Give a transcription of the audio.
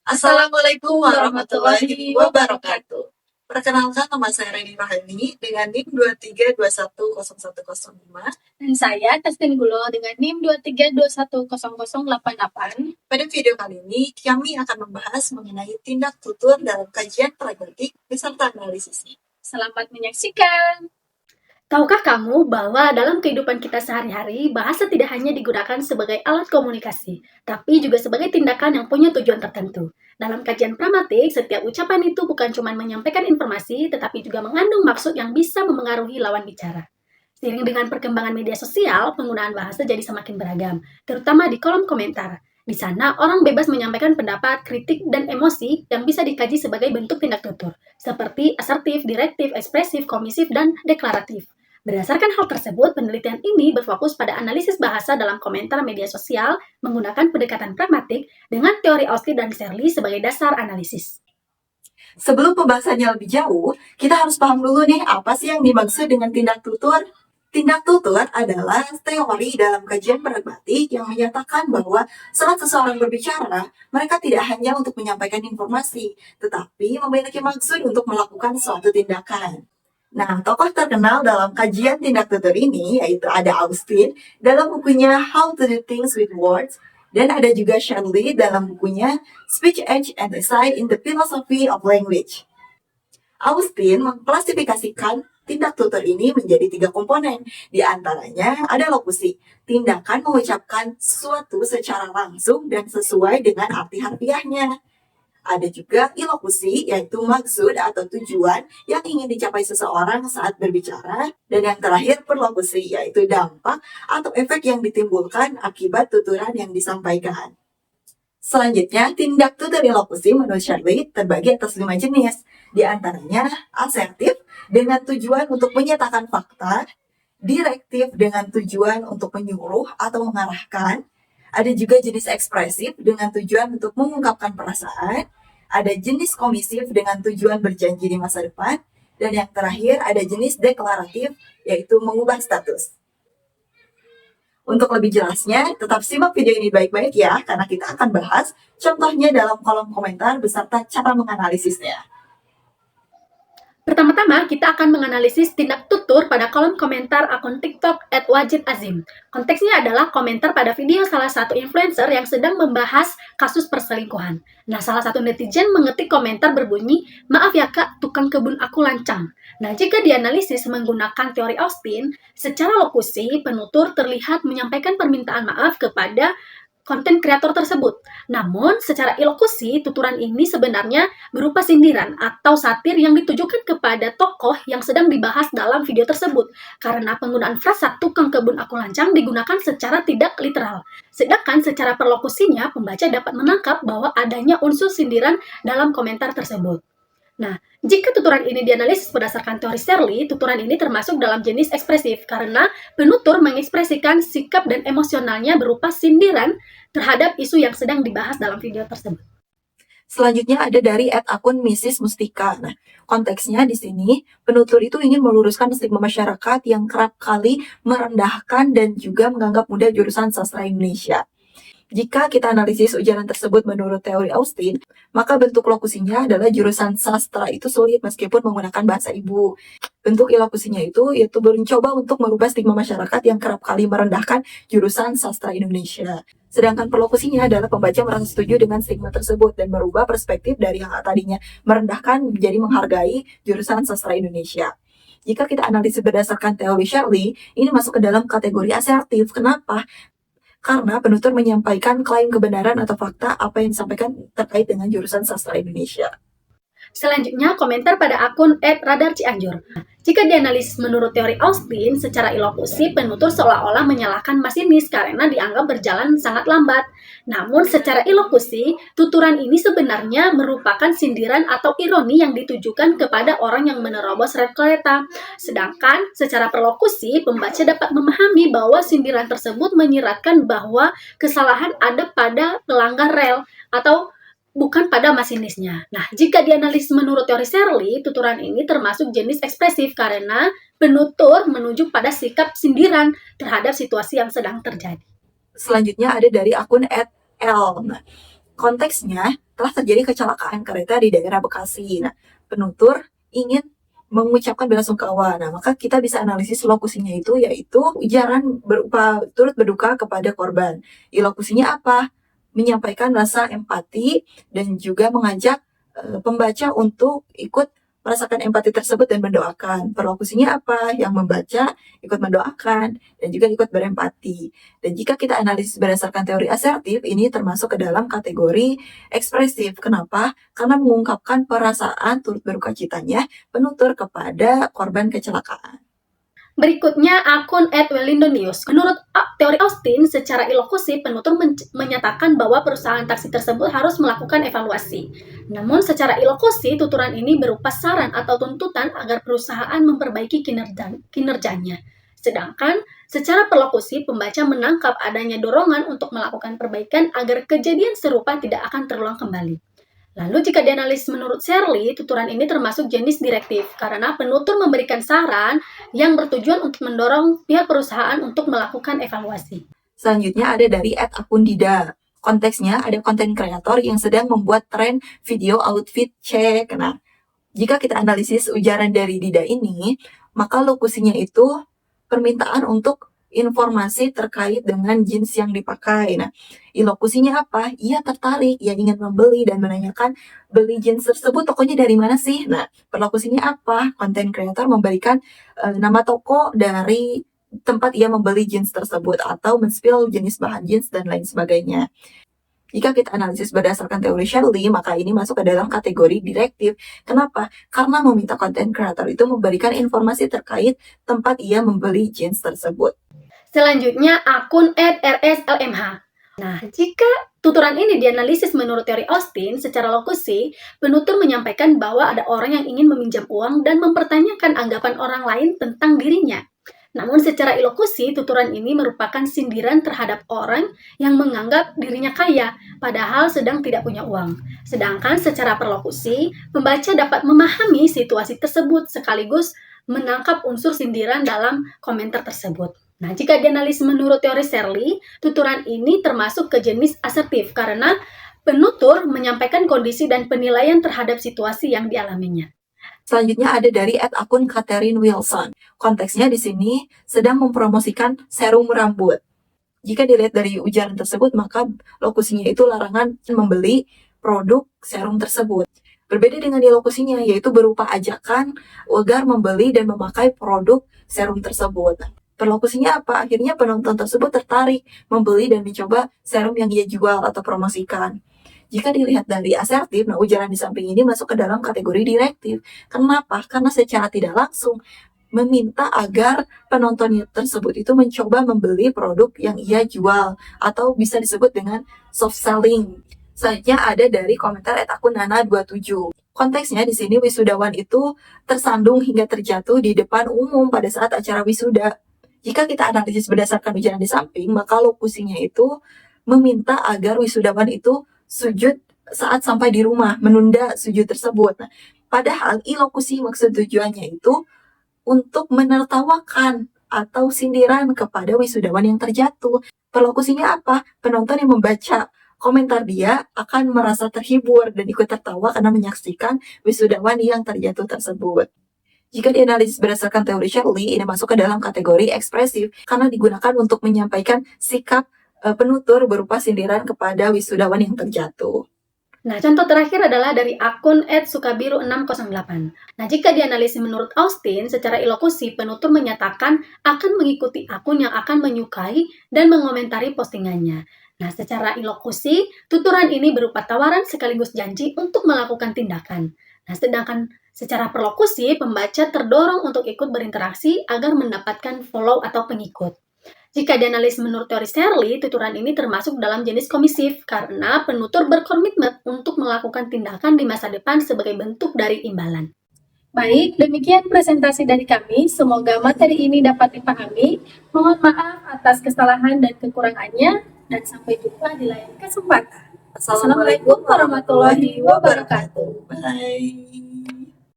Assalamualaikum warahmatullahi wabarakatuh. Perkenalkan, nama saya Reni Rahani dengan NIM 232101005. Dan saya Tastin Gulo dengan NIM 232100088. Pada video kali ini, kami akan membahas mengenai tindak tutur dalam kajian pragmatik beserta analisisnya. Selamat menyaksikan. Tahukah kamu bahwa dalam kehidupan kita sehari-hari, bahasa tidak hanya digunakan sebagai alat komunikasi, tapi juga sebagai tindakan yang punya tujuan tertentu. Dalam kajian pragmatik, setiap ucapan itu bukan cuma menyampaikan informasi, tetapi juga mengandung maksud yang bisa memengaruhi lawan bicara. Seiring dengan perkembangan media sosial, penggunaan bahasa jadi semakin beragam, terutama di kolom komentar. Di sana, orang bebas menyampaikan pendapat, kritik, dan emosi yang bisa dikaji sebagai bentuk tindak tutur, seperti asertif, direktif, ekspresif, komisif, dan deklaratif. Berdasarkan hal tersebut, penelitian ini berfokus pada analisis bahasa dalam komentar media sosial menggunakan pendekatan pragmatik dengan teori Austin dan Shirley sebagai dasar analisis. Sebelum pembahasannya lebih jauh, kita harus paham dulu nih apa sih yang dimaksud dengan tindak tutur. Tindak tutur adalah teori dalam kajian pragmatik yang menyatakan bahwa saat seseorang berbicara, mereka tidak hanya untuk menyampaikan informasi, tetapi memiliki maksud untuk melakukan suatu tindakan. Nah, tokoh terkenal dalam kajian tindak tutur ini yaitu ada Austin dalam bukunya How to Do Things with Words, dan ada juga Shirley dalam bukunya Speech, Age, and Essay in the Philosophy of Language. Austin mengklasifikasikan tindak tutur ini menjadi 3 komponen. Di antaranya ada lokusi, tindakan mengucapkan sesuatu secara langsung dan sesuai dengan arti harfiahnya. Ada juga ilokusi, yaitu maksud atau tujuan yang ingin dicapai seseorang saat berbicara. Dan yang terakhir perlokusi, yaitu dampak atau efek yang ditimbulkan akibat tuturan yang disampaikan. Selanjutnya, tindak tutur ilokusi menurut Shirley terbagi atas 5 jenis. Di antaranya asertif dengan tujuan untuk menyatakan fakta, direktif dengan tujuan untuk menyuruh atau mengarahkan, ada juga jenis ekspresif dengan tujuan untuk mengungkapkan perasaan, ada jenis komisif dengan tujuan berjanji di masa depan, dan yang terakhir ada jenis deklaratif, yaitu mengubah status. Untuk lebih jelasnya, tetap simak video ini baik-baik ya, karena kita akan bahas contohnya dalam kolom komentar beserta cara menganalisisnya. Pertama-tama, kita akan menganalisis tindak tutur pada kolom komentar akun TikTok @wajidazim. Konteksnya adalah komentar pada video salah satu influencer yang sedang membahas kasus perselingkuhan. Nah, salah satu netizen mengetik komentar berbunyi, "Maaf ya kak, tukang kebun aku lancang." Nah, jika dianalisis menggunakan teori Austin, secara lokusi, penutur terlihat menyampaikan permintaan maaf kepada konten kreator tersebut. Namun, secara ilokusi, tuturan ini sebenarnya berupa sindiran atau satir yang ditujukan kepada tokoh yang sedang dibahas dalam video tersebut, karena penggunaan frasa tukang kebun aku lancang digunakan secara tidak literal. Sedangkan secara perlokusinya, pembaca dapat menangkap bahwa adanya unsur sindiran dalam komentar tersebut. Nah, jika tuturan ini dianalisis berdasarkan teori Shirley, tuturan ini termasuk dalam jenis ekspresif karena penutur mengekspresikan sikap dan emosionalnya berupa sindiran terhadap isu yang sedang dibahas dalam video tersebut. Selanjutnya ada dari akun Mrs. Mustika. Nah, konteksnya di sini penutur itu ingin meluruskan stigma masyarakat yang kerap kali merendahkan dan juga menganggap mudah jurusan sastra Indonesia. Jika kita analisis ujaran tersebut menurut teori Austin, maka bentuk lokusinya adalah jurusan sastra itu sulit meskipun menggunakan bahasa ibu. Bentuk ilokusinya itu yaitu mencoba untuk merubah stigma masyarakat yang kerap kali merendahkan jurusan sastra Indonesia. Sedangkan perlokusinya adalah pembaca merasa setuju dengan stigma tersebut dan merubah perspektif dari yang tadinya merendahkan menjadi menghargai jurusan sastra Indonesia. Jika kita analisis berdasarkan teori Shirley, ini masuk ke dalam kategori asertif. Kenapa? Karena penutur menyampaikan klaim kebenaran atau fakta apa yang disampaikan terkait dengan jurusan sastra Indonesia. Selanjutnya, komentar pada akun @radarcianjur. Jika dianalisis menurut teori Austin, secara ilokusi, penutur seolah-olah menyalahkan masinis karena dianggap berjalan sangat lambat. Namun, secara ilokusi, tuturan ini sebenarnya merupakan sindiran atau ironi yang ditujukan kepada orang yang menerobos rel kereta. Sedangkan, secara perlokusi, pembaca dapat memahami bahwa sindiran tersebut menyiratkan bahwa kesalahan ada pada pelanggar rel atau bukan pada masinisnya. Nah, jika dianalisis menurut teori Shirley, tuturan ini termasuk jenis ekspresif karena penutur menunjuk pada sikap sindiran terhadap situasi yang sedang terjadi. Selanjutnya ada dari akun @l. Nah, konteksnya, telah terjadi kecelakaan kereta di daerah Bekasi. Nah, penutur ingin mengucapkan belasungkawa. Nah, maka kita bisa analisis lokusinya itu yaitu ujaran berupa turut berduka kepada korban. Lokusinya apa? Menyampaikan rasa empati dan juga mengajak pembaca untuk ikut merasakan empati tersebut dan mendoakan. Perlokusinya apa? Yang membaca ikut mendoakan dan juga ikut berempati. Dan jika kita analisis berdasarkan teori asertif, ini termasuk ke dalam kategori ekspresif. Kenapa? Karena mengungkapkan perasaan turut berduka citanya penutur kepada korban kecelakaan. Berikutnya akun @welindonius. Menurut teori Austin, secara ilokusi penutur menyatakan bahwa perusahaan taksi tersebut harus melakukan evaluasi. Namun secara ilokusi, tuturan ini berupa saran atau tuntutan agar perusahaan memperbaiki kinerjanya. Sedangkan secara perlokusi, pembaca menangkap adanya dorongan untuk melakukan perbaikan agar kejadian serupa tidak akan terulang kembali. Lalu jika dianalisis menurut Shirley, tuturan ini termasuk jenis direktif karena penutur memberikan saran yang bertujuan untuk mendorong pihak perusahaan untuk melakukan evaluasi. Selanjutnya ada dari @akundida. Konteksnya ada konten kreator yang sedang membuat tren video outfit check. Nah, jika kita analisis ujaran dari Dida ini, maka lokusinya itu permintaan untuk informasi terkait dengan jeans yang dipakai. Nah, lokusinya apa? Ia tertarik, ia ingin membeli dan menanyakan beli jeans tersebut tokonya dari mana sih? Nah, perlokusinya apa? Konten kreator memberikan nama toko dari tempat ia membeli jeans tersebut atau men-spill jenis bahan jeans dan lain sebagainya. Jika kita analisis berdasarkan teori Shirley, maka ini masuk ke dalam kategori direktif. Kenapa? Karena meminta konten kreator itu memberikan informasi terkait tempat ia membeli jeans tersebut. Selanjutnya akun @rslmh. Nah, jika tuturan ini dianalisis menurut teori Austin, secara lokusi, penutur menyampaikan bahwa ada orang yang ingin meminjam uang dan mempertanyakan anggapan orang lain tentang dirinya. Namun secara ilokusi, tuturan ini merupakan sindiran terhadap orang yang menganggap dirinya kaya, padahal sedang tidak punya uang. Sedangkan secara perlokusi, pembaca dapat memahami situasi tersebut sekaligus menangkap unsur sindiran dalam komentar tersebut. Nah, jika dianalisis menurut teori Shirley, tuturan ini termasuk ke jenis asertif karena penutur menyampaikan kondisi dan penilaian terhadap situasi yang dialaminya. Selanjutnya ada dari @akun Catherine Wilson. Konteksnya di sini sedang mempromosikan serum rambut. Jika dilihat dari ujaran tersebut, maka lokusinya itu larangan membeli produk serum tersebut. Berbeda dengan di lokusinya, yaitu berupa ajakan agar membeli dan memakai produk serum tersebut. Perlokusinya apa? Akhirnya penonton tersebut tertarik membeli dan mencoba serum yang ia jual atau promosikan. Jika dilihat dari asertif, nah ujaran di samping ini masuk ke dalam kategori direktif. Kenapa? Karena secara tidak langsung meminta agar penontonnya tersebut itu mencoba membeli produk yang ia jual atau bisa disebut dengan soft selling. Selanjutnya ada dari komentar @akun Nana27. Konteksnya di sini wisudawan itu tersandung hingga terjatuh di depan umum pada saat acara wisuda. Jika kita analisis berdasarkan ujaran di samping, maka lokusinya itu meminta agar wisudawan itu sujud saat sampai di rumah, menunda sujud tersebut. Nah, padahal ilokusi maksud tujuannya itu untuk menertawakan atau sindiran kepada wisudawan yang terjatuh. Perlokusinya apa? Penonton yang membaca komentar dia akan merasa terhibur dan ikut tertawa karena menyaksikan wisudawan yang terjatuh tersebut. Jika dianalisis berdasarkan teori Shirley, ini masuk ke dalam kategori ekspresif karena digunakan untuk menyampaikan sikap penutur berupa sindiran kepada wisudawan yang terjatuh. Nah, contoh terakhir adalah dari akun @sukabiru608. Nah, jika dianalisis menurut Austin, secara ilokusi, penutur menyatakan akan mengikuti akun yang akan menyukai dan mengomentari postingannya. Nah, secara ilokusi, tuturan ini berupa tawaran sekaligus janji untuk melakukan tindakan. Nah, sedangkan secara perlokusi, pembaca terdorong untuk ikut berinteraksi agar mendapatkan follow atau pengikut. Jika dianalisis menurut teori Shirley, tuturan ini termasuk dalam jenis komisif karena penutur berkomitmen untuk melakukan tindakan di masa depan sebagai bentuk dari imbalan. Baik, demikian presentasi dari kami. Semoga materi ini dapat dipahami. Mohon maaf atas kesalahan dan kekurangannya, dan sampai jumpa di lain kesempatan. Assalamualaikum warahmatullahi wabarakatuh. Bye.